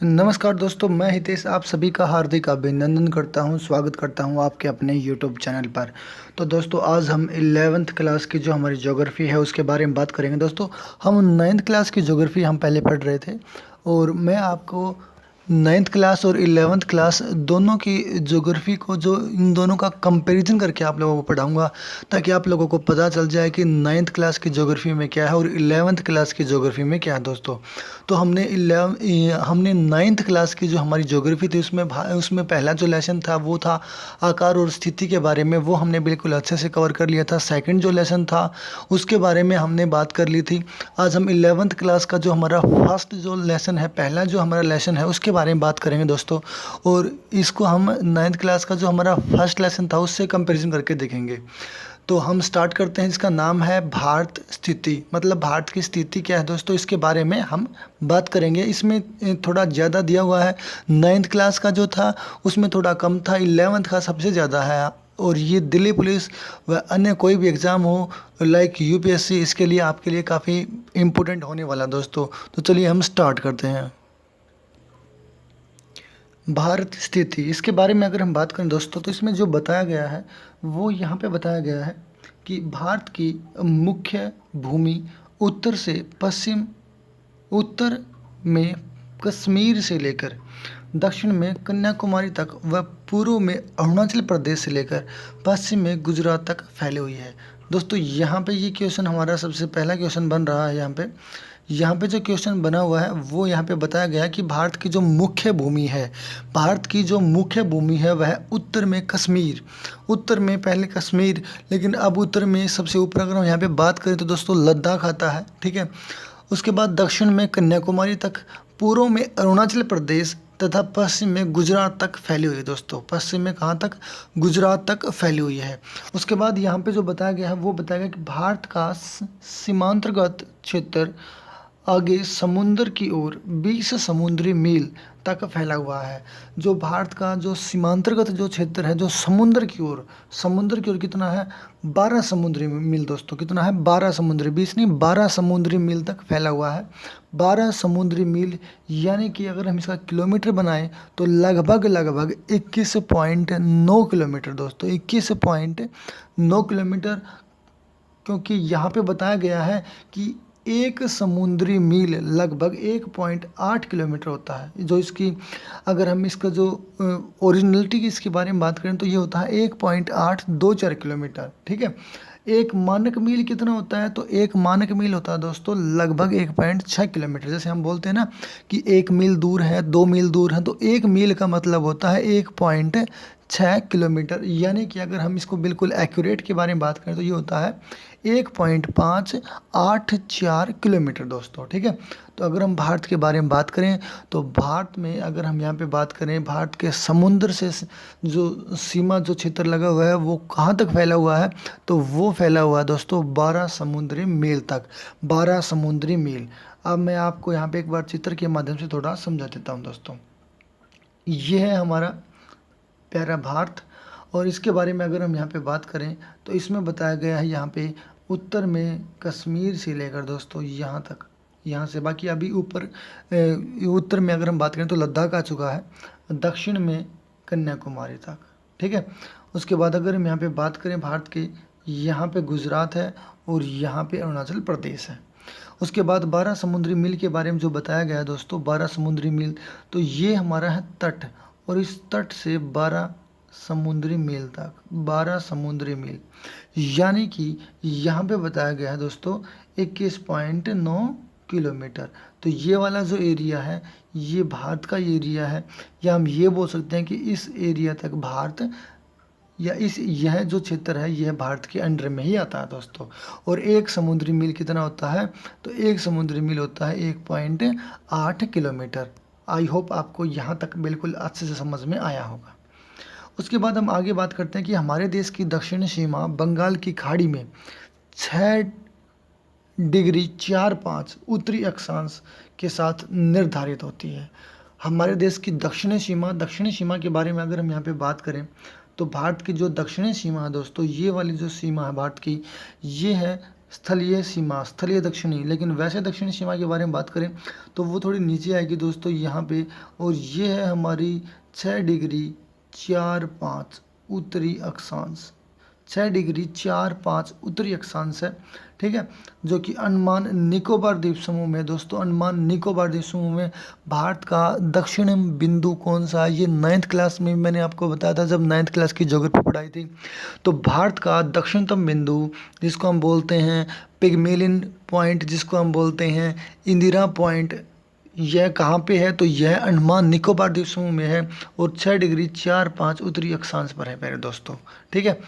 नमस्कार दोस्तों, मैं हितेश आप सभी का हार्दिक अभिनंदन करता हूं, स्वागत करता हूं आपके अपने यूट्यूब चैनल पर। तो दोस्तों आज हम 11th क्लास की जो हमारी ज्योग्राफी है उसके बारे में बात करेंगे। दोस्तों हम 9th क्लास की ज्योग्राफी हम पहले पढ़ रहे थे और मैं आपको 9th क्लास और 11th क्लास दोनों की ज्योग्राफी को जो इन दोनों का कंपैरिजन करके आप लोगों को पढ़ाऊंगा, ताकि आप लोगों को पता चल जाए कि 9th क्लास की ज्योग्राफी में क्या है और 11th क्लास की ज्योग्राफी में क्या है। दोस्तों तो हमने 9th क्लास की जो हमारी ज्योग्राफी थी उसमें पहला जो लेसन था वो था आकार और स्थिति के बारे में, वो हमने बिल्कुल अच्छे से कवर कर लिया था। सेकंड जो लेसन था उसके बारे में हमने बात कर ली थी। आज हम 11th क्लास का जो हमारा फर्स्ट जो लेसन है, पहला जो हमारा लेसन है उसके बारे में बात करेंगे दोस्तों। और इसको हम 9th क्लास का जो हमारा फर्स्ट लेसन था उससे कंपैरिजन करके देखेंगे। तो हम स्टार्ट करते हैं। इसका नाम है भारत स्थिति, मतलब भारत की स्थिति क्या है दोस्तों, इसके बारे में हम बात करेंगे। इसमें थोड़ा ज़्यादा दिया हुआ है। 9th क्लास का जो था उसमें थोड़ा कम था, 11th का सबसे ज़्यादा है। और ये दिल्ली पुलिस व अन्य कोई भी एग्ज़ाम हो लाइक यूपीएससी, इसके लिए आपके लिए काफ़ी इम्पोर्टेंट होने वाला दोस्तों। तो चलिए हम स्टार्ट करते हैं। भारत स्थिति, इसके बारे में अगर हम बात करें दोस्तों तो इसमें जो बताया गया है वो यहाँ पे बताया गया है कि भारत की मुख्य भूमि उत्तर से पश्चिम, उत्तर में कश्मीर से लेकर दक्षिण में कन्याकुमारी तक व पूर्व में अरुणाचल प्रदेश से लेकर पश्चिम में गुजरात तक फैली हुई है। दोस्तों यहाँ पे ये क्वेश्चन हमारा सबसे पहला क्वेश्चन बन रहा है। यहाँ पे जो क्वेश्चन बना हुआ है वो यहाँ पे बताया गया है कि भारत की जो मुख्य भूमि है, भारत की जो मुख्य भूमि है वह उत्तर में कश्मीर, उत्तर में पहले कश्मीर, लेकिन अब उत्तर में सबसे ऊपर अगर हम यहाँ पे बात करें तो दोस्तों लद्दाख आता है, ठीक है। उसके बाद दक्षिण में कन्याकुमारी तक, पूर्व में अरुणाचल प्रदेश तथा पश्चिम में गुजरात तक फैली हुई है। दोस्तों पश्चिम में कहाँ तक, गुजरात तक फैली हुई है। उसके बाद यहाँ पे जो बताया गया है वो बताया गया कि भारत का सीमांतर्गत क्षेत्र आगे समुद्र की ओर 20 समुद्री मील तक फैला हुआ है। जो भारत का जो सीमांतर्गत जो क्षेत्र है, जो समुद्र की ओर कितना है, 12 समुद्री मील। दोस्तों कितना है, 12 समुद्री, 20 नहीं 12 समुद्री मील तक फैला हुआ है। 12 समुद्री मील, यानी कि अगर हम इसका किलोमीटर बनाएं तो लगभग 21.9 किलोमीटर। दोस्तों 21.9 किलोमीटर, क्योंकि यहाँ पे बताया गया है कि एक समुद्री मील लगभग 1.8 किलोमीटर होता है। जो इसकी अगर हम इसका जो ओरिजिनलिटी की इसके बारे में बात करें तो ये होता है 1.824 किलोमीटर, ठीक है। एक मानक मील कितना होता है, तो एक मानक मील होता है दोस्तों लगभग 1.6 किलोमीटर। जैसे हम बोलते हैं ना कि 1 मील दूर है, 2 मील दूर है, तो 1 मील का मतलब होता है 1.6 किलोमीटर। यानी कि अगर हम इसको बिल्कुल एक्यूरेट के बारे में बात करें तो ये होता है 1.584 किलोमीटर दोस्तों, ठीक है। तो अगर हम भारत के बारे में बात करें तो भारत में अगर हम यहाँ पे बात करें, भारत के समुद्र से जो सीमा जो क्षेत्र लगा हुआ है वो कहाँ तक फैला हुआ है, तो वो फैला हुआ है दोस्तों 12 समुद्री मील तक, 12 समुद्री मील। अब मैं आपको यहाँ पे एक बार चित्र के माध्यम से थोड़ा समझा देता हूँ दोस्तों। ये है हमारा प्यारा भारत, और इसके बारे में अगर हम यहाँ पे बात करें तो इसमें बताया गया है यहाँ पे उत्तर में कश्मीर से लेकर दोस्तों यहाँ तक, यहाँ से बाकी अभी ऊपर उत्तर में अगर हम बात करें तो लद्दाख आ चुका है, दक्षिण में कन्याकुमारी तक, ठीक है। उसके बाद अगर हम यहाँ पे बात करें भारत के, यहाँ पे गुजरात है और यहाँ पे अरुणाचल प्रदेश है। उसके बाद 12 समुद्री मील के बारे में जो बताया गया है दोस्तों, 12 समुद्री मील, तो ये हमारा है तट, और इस तट से 12 समुद्री मील तक, 12 समुद्री मील, यानी कि यहाँ पे बताया गया है दोस्तों 21.9 किलोमीटर। तो ये वाला जो एरिया है ये भारत का एरिया है, या हम ये बोल सकते हैं कि इस एरिया तक भारत, या यह जो क्षेत्र है यह भारत के अंडर में ही आता है दोस्तों। और एक समुद्री मील कितना होता है, तो एक समुद्री मील होता है 1.8 किलोमीटर। आई होप आपको यहाँ तक बिल्कुल अच्छे से समझ में आया होगा। उसके बाद हम आगे बात करते हैं कि हमारे देश की दक्षिणी सीमा बंगाल की खाड़ी में 6°45 उत्तरी अक्षांश के साथ निर्धारित होती है। हमारे देश की दक्षिणी सीमा के बारे में अगर हम यहाँ पे बात करें तो भारत की जो दक्षिणी सीमा है दोस्तों, ये वाली जो सीमा है भारत की, ये है स्थलीय सीमा, स्थलीय दक्षिणी, लेकिन वैसे दक्षिणी सीमा के बारे में बात करें तो वो थोड़ी नीचे आएगी दोस्तों यहाँ पे, और ये है हमारी 6 डिग्री 4 5 उत्तरी अक्षांश, 6 डिग्री 4 5 उत्तरी अक्षांश है, ठीक है, जो कि अंडमान निकोबार द्वीप समूह में दोस्तों, अंडमान निकोबार द्वीप समूह में भारत का दक्षिण बिंदु कौन सा है, ये 9th क्लास में मैंने आपको बताया था जब 9th क्लास की ज्योग्राफी पढ़ाई थी। तो भारत का दक्षिणतम बिंदु जिसको हम बोलते हैं पिगमेलिन पॉइंट, जिसको हम बोलते हैं इंदिरा पॉइंट, यह कहाँ पे है, तो यह अंडमान निकोबार द्वीप समूह में है और 6 डिग्री 4 5 उत्तरी अक्षांश पर है मेरे दोस्तों, ठीक है।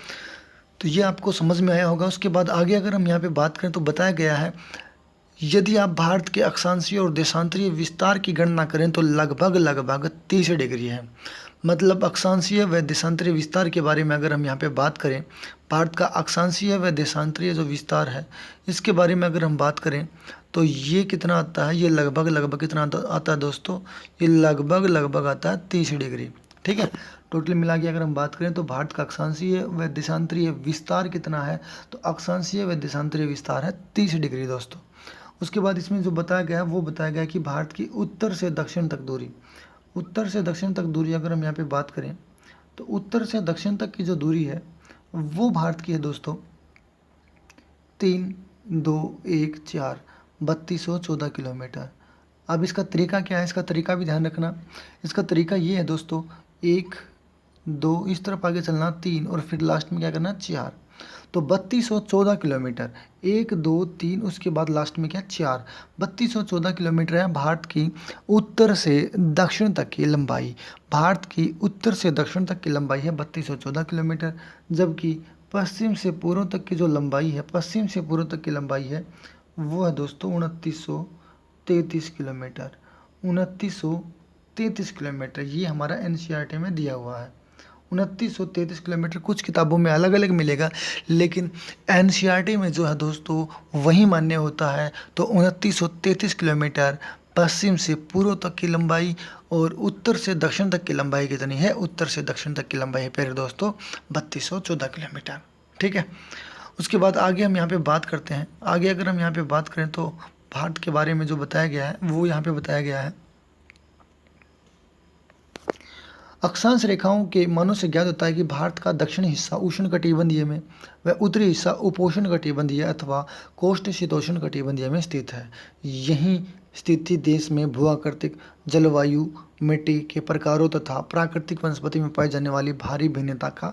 तो ये आपको समझ में आया होगा। उसके बाद आगे अगर हम यहाँ पे बात करें तो बताया गया है, यदि आप भारत के अक्षांशीय और देशांतरीय विस्तार की गणना करें तो लगभग 30 डिग्री है। मतलब अक्षांशीय व देशांतरीय विस्तार के बारे में अगर हम यहाँ पे बात करें, भारत का अक्षांशीय व देशांतरीय जो विस्तार है इसके बारे में अगर हम बात करें तो ये कितना आता है, ये लगभग कितना आता है दोस्तों, ये लगभग आता है 30 डिग्री, ठीक है। टोटल मिला के अगर हम बात करें तो भारत का अक्षांशीय व देशांतरीय विस्तार कितना है, तो अक्षांशीय व देशांतरीय विस्तार है 30 डिग्री दोस्तों। उसके बाद इसमें जो बताया गया है वो बताया गया है कि भारत की उत्तर से दक्षिण तक दूरी, उत्तर से दक्षिण तक दूरी अगर हम यहाँ पे बात करें तो उत्तर से दक्षिण तक की जो दूरी है वो भारत की है दोस्तों 3 2 1 4 3214 किलोमीटर। अब इसका तरीका क्या है, इसका तरीका भी ध्यान रखना। इसका तरीका ये है दोस्तों, 1 2 इस तरफ आगे चलना, 3 और फिर लास्ट में क्या करना 4, तो 3214 किलोमीटर, 1 2 3 उसके बाद लास्ट में क्या 4, 3214 किलोमीटर है भारत की उत्तर से दक्षिण तक की लंबाई। भारत की उत्तर से दक्षिण तक की लंबाई है 3214 किलोमीटर, जबकि पश्चिम से पूर्व तक की जो लंबाई है, पश्चिम से पूर्व तक की लंबाई है वो है दोस्तों 2933 किलोमीटर, 2933 किलोमीटर। ये हमारा NCERT में दिया हुआ है 2933 किलोमीटर। कुछ किताबों में अलग अलग मिलेगा, लेकिन NCERT में जो है दोस्तों वही मान्य होता है। तो 2933 किलोमीटर पश्चिम से पूर्व तक की लंबाई और उत्तर से दक्षिण तक की लंबाई कितनी है, उत्तर से दक्षिण तक की लंबाई है प्यारे दोस्तों 3214 किलोमीटर, ठीक है। उसके बाद आगे हम यहाँ पे बात करते हैं। आगे अगर हम यहाँ पे बात करें तो भारत के बारे में जो बताया गया है वो यहाँ पे बताया गया है, अक्षांश रेखाओं के मानों से ज्ञात होता है कि भारत का दक्षिणी हिस्सा उष्णकटिबंधीय में व उत्तरी हिस्सा उपोष्णकटिबंधीय अथवा कोष्ठ शीतोष्णकटिबंधीय में स्थित है। यही स्थिति देश में भूआकृतिक, जलवायु, मिट्टी के प्रकारों तथा प्राकृतिक वनस्पति में पाई जाने वाली भारी भिन्नता का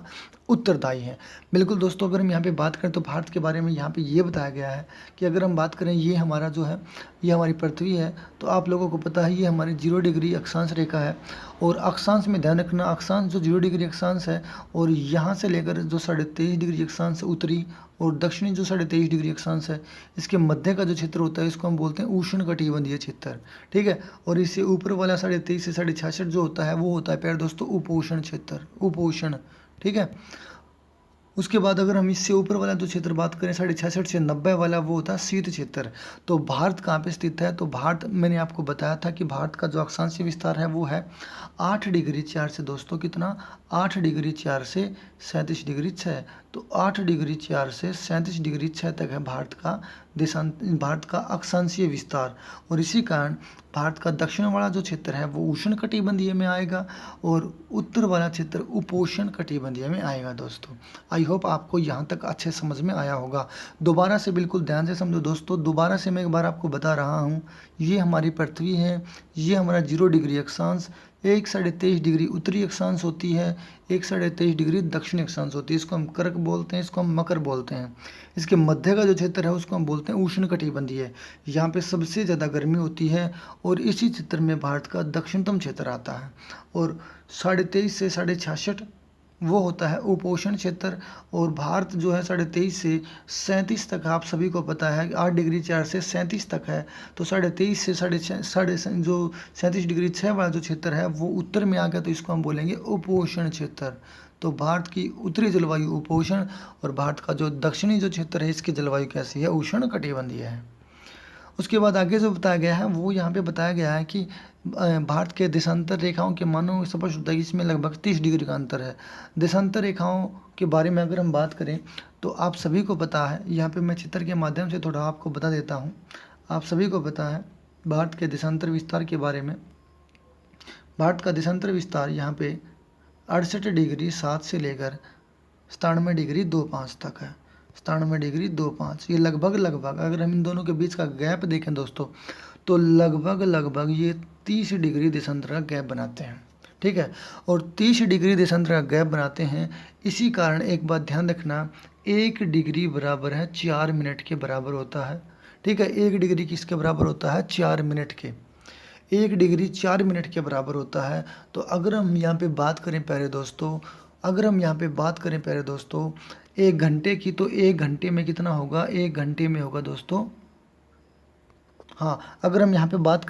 उत्तरदायी है। बिल्कुल दोस्तों, अगर हम यहाँ पे बात करें तो भारत के बारे में यहाँ पे ये बताया गया है कि अगर हम बात करें, ये हमारा जो है ये हमारी पृथ्वी है, तो आप लोगों को पता है ये हमारी 0 डिग्री अक्षांश रेखा है। और अक्षांश में ध्यान रखना, अक्षांश जो 0 डिग्री अक्षांश है और यहाँ से लेकर जो 23.5 डिग्री अक्षांश उत्तरी और दक्षिणी जो 23.5 डिग्री अक्षांश है, इसके मध्य का जो क्षेत्र होता है इसको हम बोलते हैं उष्णकटिबंधीय क्षेत्र, ठीक है। और इससे ऊपर वाला 23.5 से 66.5 जो होता है वो होता है प्यारे दोस्तों उपोष्ण क्षेत्र, उपोष्ण, ठीक है। उसके बाद अगर हम इससे ऊपर वाला जो क्षेत्र बात करें 66.5 से 90 वाला, वो होता है शीत क्षेत्र। तो भारत कहाँ पे स्थित है, तो भारत मैंने आपको बताया था कि भारत का जो अक्षांशीय विस्तार है वो है 8 डिग्री 4 से दोस्तों कितना, 8 डिग्री 4 से 37 डिग्री 6। तो 8 डिग्री 4 से 37 डिग्री 6 तक है भारत का अक्षांशीय विस्तार। और इसी कारण भारत का दक्षिण वाला जो क्षेत्र है वो उष्णकटिबंधीय में आएगा और उत्तर वाला क्षेत्र उपोष्ण कटिबंधीय में आएगा दोस्तों। आई होप आपको यहाँ तक अच्छे समझ में आया होगा। दोबारा से बिल्कुल ध्यान से समझो दोस्तों, दोबारा से मैं एक बार आपको बता रहा हूँ, ये हमारी पृथ्वी है, ये हमारा 0 डिग्री अक्षांश, 1 23 डिग्री उत्तरी अक्षांश होती है, 1 23 डिग्री दक्षिणी अक्षांश होती है। इसको हम कर्क बोलते हैं, इसको हम मकर बोलते हैं। इसके मध्य का जो क्षेत्र है उसको हम बोलते हैं उष्णकटिबंधीय। यहाँ पे सबसे ज़्यादा गर्मी होती है और इसी क्षेत्र में भारत का दक्षिणतम क्षेत्र आता है। और 23.5 से 66.5 वो होता है उपोष्ण क्षेत्र। और भारत जो है 23.5 से 37 तक, आप सभी को पता है 8 डिग्री 4 से 37 तक है। तो 23.5 से साढ़े जो 37 डिग्री 6 वाला जो क्षेत्र है वो उत्तर में आ गया, तो इसको हम बोलेंगे उपोष्ण क्षेत्र। तो भारत की उत्तरी जलवायु उपोष्ण और भारत का जो दक्षिणी जो क्षेत्र है इसकी जलवायु कैसी है, उष्ण कटिबंधीय है। उसके बाद आगे जो बताया गया है वो यहाँ पे बताया गया है कि भारत के देशांतर रेखाओं के मानों स्पष्ट होता है कि इसमें लगभग 30 डिग्री का अंतर है। देशांतर रेखाओं के बारे में अगर हम बात करें तो आप सभी को पता है, यहाँ पे मैं चित्र के माध्यम से थोड़ा आपको बता देता हूँ। आप सभी को पता है भारत के देशांतर विस्तार के बारे में। भारत का देशांतर विस्तार यहाँ पे 68 डिग्री 7 से लेकर 97 डिग्री 25 तक है। 97 डिग्री 25, ये लगभग अगर हम इन दोनों के बीच का गैप देखें दोस्तों, तो लगभग ये 30 डिग्री देशांतर का गैप बनाते हैं। ठीक है, और 30 डिग्री देशांतर का गैप बनाते हैं। इसी कारण एक बात ध्यान रखना, 1 डिग्री बराबर है 4 मिनट के बराबर होता है। ठीक है, 1 डिग्री किसके बराबर होता है? 4 मिनट के। 1 डिग्री 4 मिनट के बराबर होता है। तो अगर हम यहाँ पे बात करें प्यारे दोस्तों, 1 घंटे की, तो 1 घंटे में कितना होगा? 1 घंटे में होगा दोस्तों, हाँ, अगर हम यहाँ पे बात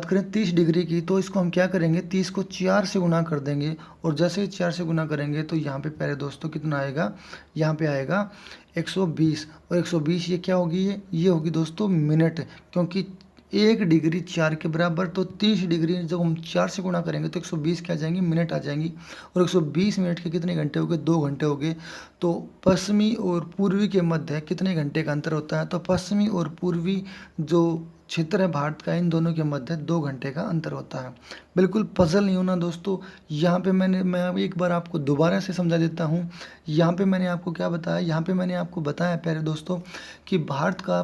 करें 30 डिग्री की, तो इसको हम क्या करेंगे? 30 को 4 से गुना कर देंगे, और जैसे ही 4 से गुना करेंगे तो यहाँ पे प्यारे दोस्तों कितना आएगा? यहाँ पे आएगा 120, और 120 ये क्या होगी? ये होगी दोस्तों मिनट, क्योंकि 1 डिग्री 4 के बराबर, तो 30 डिग्री जब हम 4 से गुणा करेंगे तो 120 क्या आ जाएंगी? मिनट आ जाएंगी। और 120 मिनट के कितने घंटे हो गए? 2 घंटे हो गए। तो पश्चिमी और पूर्वी के मध्य कितने घंटे का अंतर होता है? तो पश्चिमी और पूर्वी जो क्षेत्र है भारत का, इन दोनों के मध्य 2 घंटे का अंतर होता है। बिल्कुल पजल नहीं होना दोस्तों। यहाँ पे मैं एक बार आपको दोबारा से समझा देता हूँ। यहाँ पे मैंने आपको क्या बताया? यहाँ पे मैंने आपको बताया प्यारे दोस्तों कि भारत का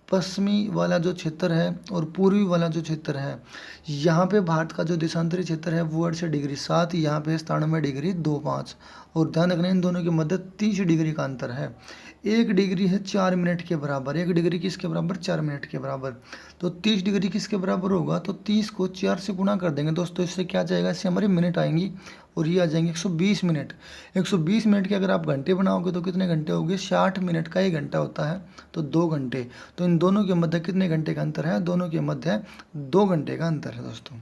पश्चिमी वाला जो क्षेत्र है और पूर्वी वाला जो क्षेत्र है, यहाँ पे भारत का जो देशांतरी क्षेत्र है वो 68 डिग्री 7, यहाँ पे 97 डिग्री 25, और ध्यान रखना इन दोनों के मध्य 30 डिग्री का अंतर है। 1 डिग्री है 4 मिनट के बराबर। 1 डिग्री किसके बराबर? 4 मिनट के बराबर। तो 30 डिग्री किसके बराबर होगा? तो 30 को 4 से गुणा कर देंगे दोस्तों, इससे क्या आ जाएगा? इससे हमारी मिनट आएंगी, और ये आ जाएंगे 120 मिनट। 120 मिनट के अगर आप घंटे बनाओगे तो कितने घंटे होंगे? 60 मिनट का 1 घंटा होता है, तो 2 घंटे। तो इन दोनों के मध्य कितने घंटे का अंतर है? दोनों के मध्य 2 घंटे का अंतर है दोस्तों।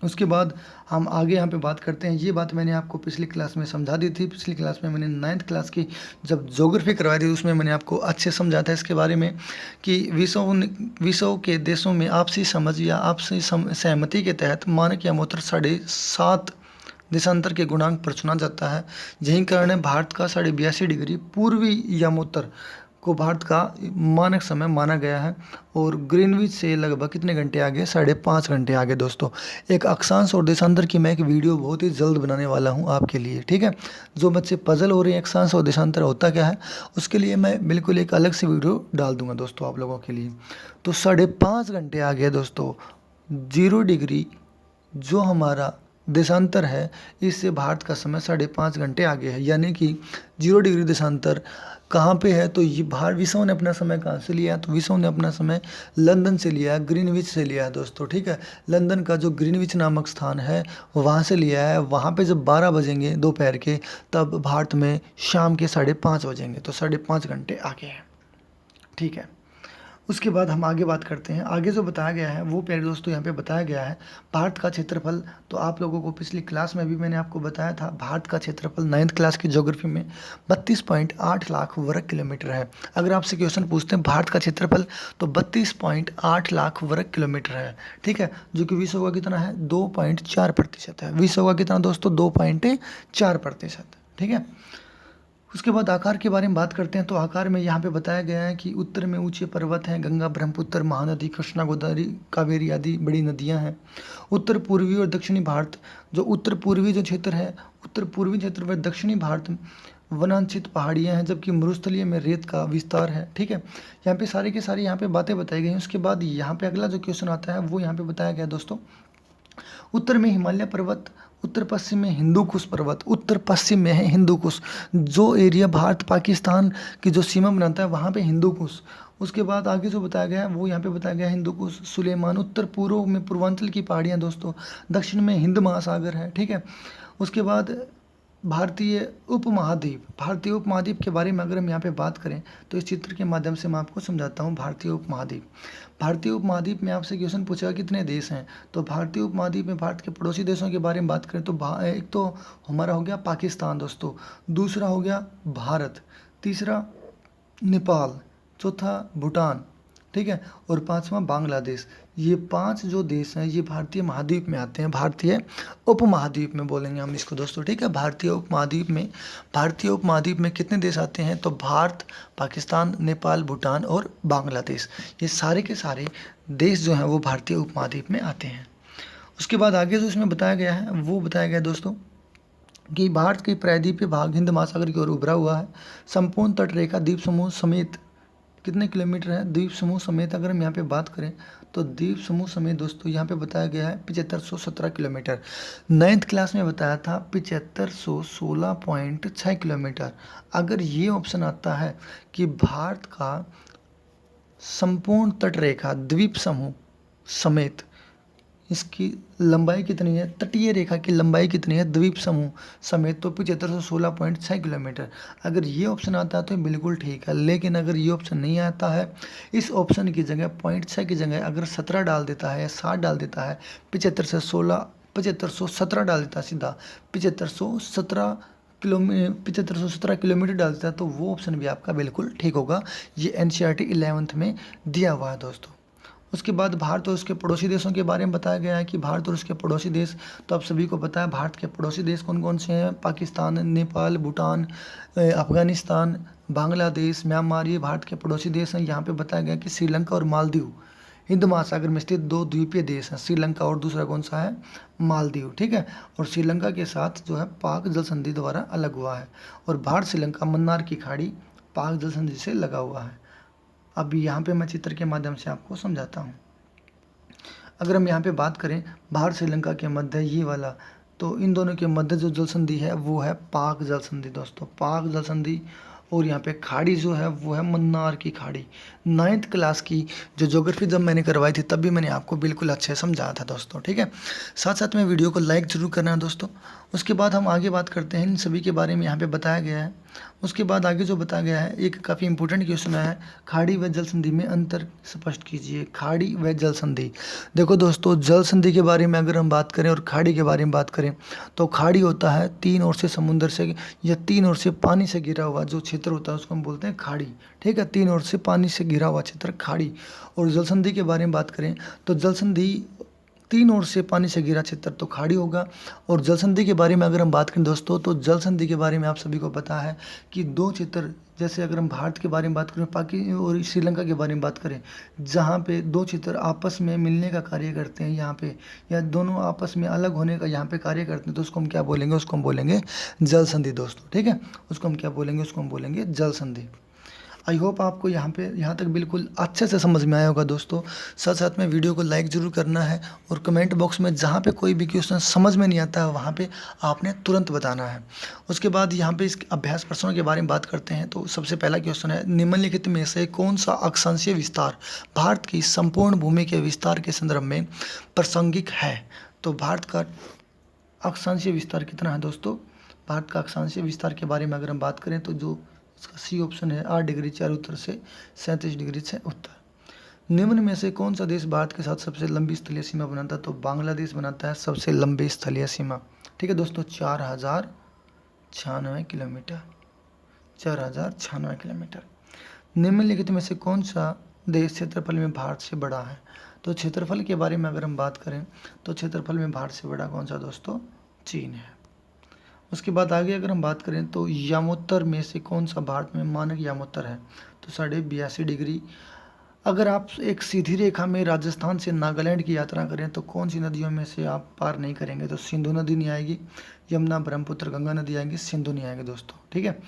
उसके बाद हम आगे यहाँ पे बात करते हैं। ये बात मैंने आपको पिछली क्लास में समझा दी थी। पिछली क्लास में मैंने 9th क्लास की जब ज्योग्राफी करवाई थी, उसमें मैंने आपको अच्छे समझा था इसके बारे में कि विश्व के देशों में आपसी समझ या आपसी सहमति के तहत मानक या मूत्र 7.5 देशांतर के गुणांक पर चुना जाता है। यही कारण है भारत का 82.5 डिग्री पूर्वी यामोत्तर को भारत का मानक समय माना गया है, और ग्रीनविच से लगभग कितने घंटे आगे? 5.5 घंटे आगे दोस्तों। एक अक्षांश और देशांतर की मैं एक वीडियो बहुत ही जल्द बनाने वाला हूं आपके लिए। ठीक है, जो बच्चे पजल हो रहे हैं अक्षांश और देशांतर होता क्या है, उसके लिए मैं बिल्कुल एक अलग से वीडियो डाल दूंगा दोस्तों आप लोगों के लिए। तो 5.5 घंटे आ गया दोस्तों। 0 डिग्री जो हमारा देशांतर है, इससे भारत का समय 5.5 घंटे आगे है। यानी कि 0 डिग्री देशांतर कहाँ पे है? तो ये विश्व ने अपना समय कहाँ से लिया? तो विश्व ने अपना समय लंदन से लिया है, ग्रीनविच से लिया है दोस्तों। ठीक है, लंदन का जो ग्रीनविच नामक स्थान है वहाँ से लिया है। वहाँ पे जब 12 बजेंगे दोपहर के, तब भारत में शाम के 5:30 बजेंगे, तो 5.5 घंटे आगे है। ठीक है, उसके बाद हम आगे बात करते हैं। आगे जो बताया गया है वो प्यारे दोस्तों यहाँ पे बताया गया है भारत का क्षेत्रफल। तो आप लोगों को पिछली क्लास में भी मैंने आपको बताया था, भारत का क्षेत्रफल 9th क्लास की ज्योग्राफी में 32.8 लाख वर्ग किलोमीटर है। अगर आपसे क्वेश्चन पूछते हैं भारत का क्षेत्रफल, तो 32.8 लाख वर्ग किलोमीटर है। ठीक है, जो कि विश्व का कितना है? 2.4% है। विश्व का कितना दोस्तों? 2.4%। ठीक है, उसके बाद आकार के बारे में बात करते हैं। तो आकार में यहाँ पे बताया गया है कि उत्तर में ऊंचे पर्वत हैं, गंगा, ब्रह्मपुत्र, महानदी, कृष्णा, गोदावरी, कावेरी आदि बड़ी नदियाँ हैं। उत्तर पूर्वी और दक्षिणी भारत, जो उत्तर पूर्वी जो क्षेत्र है, उत्तर पूर्वी क्षेत्र में दक्षिणी भारत वनांचित पहाड़ियाँ हैं, जबकि मरुस्थलीय में रेत का विस्तार है। ठीक है, यहाँ पे सारी की सारी यहाँ पे बातें बताई गई हैं। उसके बाद यहाँ पे अगला जो क्वेश्चन आता है वो यहाँ पे बताया गया दोस्तों, उत्तर में हिमालय पर्वत, उत्तर पश्चिम में हिंदू कुश पर्वत, उत्तर पश्चिम में है हिंदू कुश, जो एरिया भारत पाकिस्तान की जो सीमा बनाता है वहाँ पे हिंदू कुश। उसके बाद आगे जो बताया गया है वो यहाँ पे बताया गया है हिंदू कुश, सुलेमान। उत्तर पूर्व में पूर्वांचल की पहाड़ियाँ दोस्तों, दक्षिण में हिंद महासागर है। ठीक है, उसके बाद भारतीय उपमहाद्वीप के बारे में अगर हम यहाँ पे बात करें तो इस चित्र के माध्यम से मैं आपको समझाता हूँ। भारतीय उपमहाद्वीप में आपसे क्वेश्चन पूछेगा कितने देश हैं। तो भारतीय उपमहाद्वीप में भारत के पड़ोसी देशों के बारे में बात करें तो एक तो हमारा हो गया पाकिस्तान दोस्तों, दूसरा हो गया भारत, तीसरा नेपाल, चौथा भूटान, ठीक है, और पांचवा बांग्लादेश। ये 5 जो देश हैं ये भारतीय महाद्वीप में आते हैं, भारतीय उपमहाद्वीप में बोलेंगे हम इसको दोस्तों, ठीक है। भारतीय उपमहाद्वीप में कितने देश आते हैं, तो भारत, पाकिस्तान, नेपाल, भूटान और बांग्लादेश, ये सारे के सारे देश जो हैं वो भारतीय उपमहाद्वीप में आते हैं। उसके बाद आगे जो इसमें बताया गया है वो बताया गया दोस्तों कि भारत के प्रायद्वीपीय भाग हिंद महासागर की ओर उभरा हुआ है। संपूर्ण तटरेखा द्वीप समूह समेत कितने किलोमीटर है, द्वीप समूह समेत अगर हम यहाँ पे बात करें तो द्वीप समूह समेत दोस्तों यहाँ पे बताया गया है 7517 किलोमीटर। 9th क्लास में बताया था 7516.6 किलोमीटर। अगर ये ऑप्शन आता है कि भारत का संपूर्ण तटरेखा द्वीप समूह समेत इसकी लंबाई कितनी है, तटीय रेखा की लंबाई कितनी है द्वीप समूह समेत, तो 7516.6 किलोमीटर। अगर ये ऑप्शन आता है तो बिल्कुल ठीक है, लेकिन अगर ये ऑप्शन नहीं आता है, इस ऑप्शन की जगह 0.6 की जगह अगर 17 डाल देता है या 60 डाल देता है, 7517 डाल देता है, सीधा 7517 किलोमीटर डाल देता है, तो वो ऑप्शन भी आपका बिल्कुल ठीक होगा। ये NCERT 11th में दिया हुआ है दोस्तों। उसके बाद भारत और उसके पड़ोसी देशों के बारे में बताया गया है कि भारत और उसके पड़ोसी देश, तो आप सभी को पता है भारत के पड़ोसी देश कौन कौन से हैं, पाकिस्तान, नेपाल, भूटान, अफगानिस्तान, बांग्लादेश, म्यांमार, ये भारत के पड़ोसी देश हैं। यहाँ पे बताया गया कि श्रीलंका और मालदीव हिंद महासागर में स्थित 2 द्वीपीय देश हैं, श्रीलंका और दूसरा कौन सा है, मालदीव, ठीक है। और श्रीलंका के साथ जो है पाक जल संधि द्वारा अलग हुआ है, और भारत श्रीलंका मन्नार की खाड़ी पाक जल संधि से लगा हुआ है। अभी यहाँ पे मैं चित्र के माध्यम से आपको समझाता हूँ। अगर हम यहाँ पे बात करें भारत श्रीलंका के मध्य ये वाला, तो इन दोनों के मध्य जो जल संधि है वो है पाक जल संधि दोस्तों, पाक जल संधि। और यहाँ पे खाड़ी जो है वो है मन्नार की खाड़ी। 9th क्लास की जो ज्योग्राफी जब मैंने करवाई थी तब भी मैंने आपको बिल्कुल अच्छे से समझाया था दोस्तों, ठीक है। साथ साथ में वीडियो को लाइक जरूर करना है दोस्तों। उसके बाद हम आगे बात करते हैं, इन सभी के बारे में यहाँ पे बताया गया है। उसके बाद आगे जो बताया गया है एक काफ़ी इंपॉर्टेंट क्वेश्चन है, खाड़ी व जल संधि में अंतर स्पष्ट कीजिए। खाड़ी व जल संधि, देखो दोस्तों जल संधि के बारे में अगर हम बात करें और खाड़ी के बारे में बात करें, तो खाड़ी होता है 3 ओर से समुद्र से या 3 ओर से पानी से घिरा हुआ जो क्षेत्र होता है उसको हम बोलते हैं खाड़ी, ठीक है। 3 ओर से पानी से घिरा हुआ क्षेत्र खाड़ी। और जल संधि के बारे में बात करें तो जल संधि 3 ओर से पानी से घिरा क्षेत्र तो खाड़ी होगा। और जल संधि के बारे में अगर हम बात करें दोस्तों, तो जल संधि के बारे में आप सभी को पता है कि 2 क्षेत्र, जैसे अगर हम भारत के बारे में बात करें, पाकिस्तान और श्रीलंका के बारे में बात करें, जहाँ पे 2 क्षेत्र आपस में मिलने का कार्य करते हैं यहाँ पे, या दोनों आपस में अलग होने का यहाँ पे कार्य करते हैं, तो उसको हम क्या बोलेंगे, उसको हम बोलेंगे जल संधि दोस्तों, ठीक है। उसको हम क्या बोलेंगे, उसको हम बोलेंगे जल संधि। आई होप आपको यहाँ तक बिल्कुल अच्छे से समझ में आया होगा दोस्तों। साथ साथ में वीडियो को लाइक ज़रूर करना है, और कमेंट बॉक्स में जहाँ पे कोई भी क्वेश्चन समझ में नहीं आता है वहाँ पे आपने तुरंत बताना है। उसके बाद यहाँ पे इस अभ्यास प्रश्नों के बारे में बात करते हैं। तो सबसे पहला क्वेश्चन है, निम्नलिखित में से कौन सा अक्षांशीय विस्तार भारत की संपूर्ण भूमि के विस्तार के संदर्भ में प्रासंगिक है। तो भारत का अक्षांशीय विस्तार कितना है दोस्तों, भारत का अक्षांशीय विस्तार के बारे में अगर हम बात करें तो जो इसका सी ऑप्शन है 8 डिग्री 4 उत्तर से 37 डिग्री से उत्तर। निम्न में से कौन सा देश भारत के साथ सबसे लंबी स्थलीय सीमा बनाता है, तो बांग्लादेश बनाता है सबसे लंबी स्थलीय सीमा, ठीक है दोस्तों, 4096 किलोमीटर, 4096 किलोमीटर। निम्नलिखित में से कौन सा देश क्षेत्रफल में भारत से बड़ा है, तो क्षेत्रफल के बारे में अगर हम बात करें तो क्षेत्रफल में भारत से बड़ा कौन सा दोस्तों, चीन है। उसके बाद आगे अगर हम बात करें तो यामोत्तर में से कौन सा भारत में मानक यामोत्तर है, तो 82.5 डिग्री। अगर आप एक सीधी रेखा में राजस्थान से नागालैंड की यात्रा करें तो कौन सी नदियों में से आप पार नहीं करेंगे, तो सिंधु नदी नहीं आएगी, यमुना, ब्रह्मपुत्र, गंगा नदी आएंगी, सिंधु नहीं आएगी दोस्तों, ठीक है।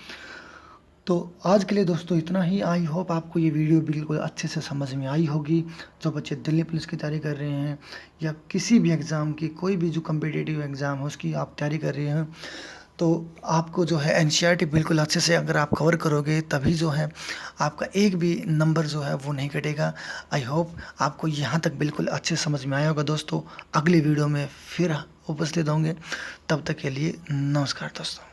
तो आज के लिए दोस्तों इतना ही। आई होप आपको ये वीडियो बिल्कुल अच्छे से समझ में आई होगी। जो बच्चे दिल्ली पुलिस की तैयारी कर रहे हैं या किसी भी एग्ज़ाम की, कोई भी जो कम्पिटिटिव एग्ज़ाम है उसकी आप तैयारी कर रहे हैं, तो आपको जो है NCERT बिल्कुल अच्छे से अगर आप कवर करोगे तभी जो है आपका एक भी नंबर जो है वो नहीं कटेगा। आई होप आपको यहाँ तक बिल्कुल अच्छे समझ में आया होगा दोस्तों। अगली वीडियो में फिर उपस्थित होंगे, तब तक के लिए नमस्कार दोस्तों।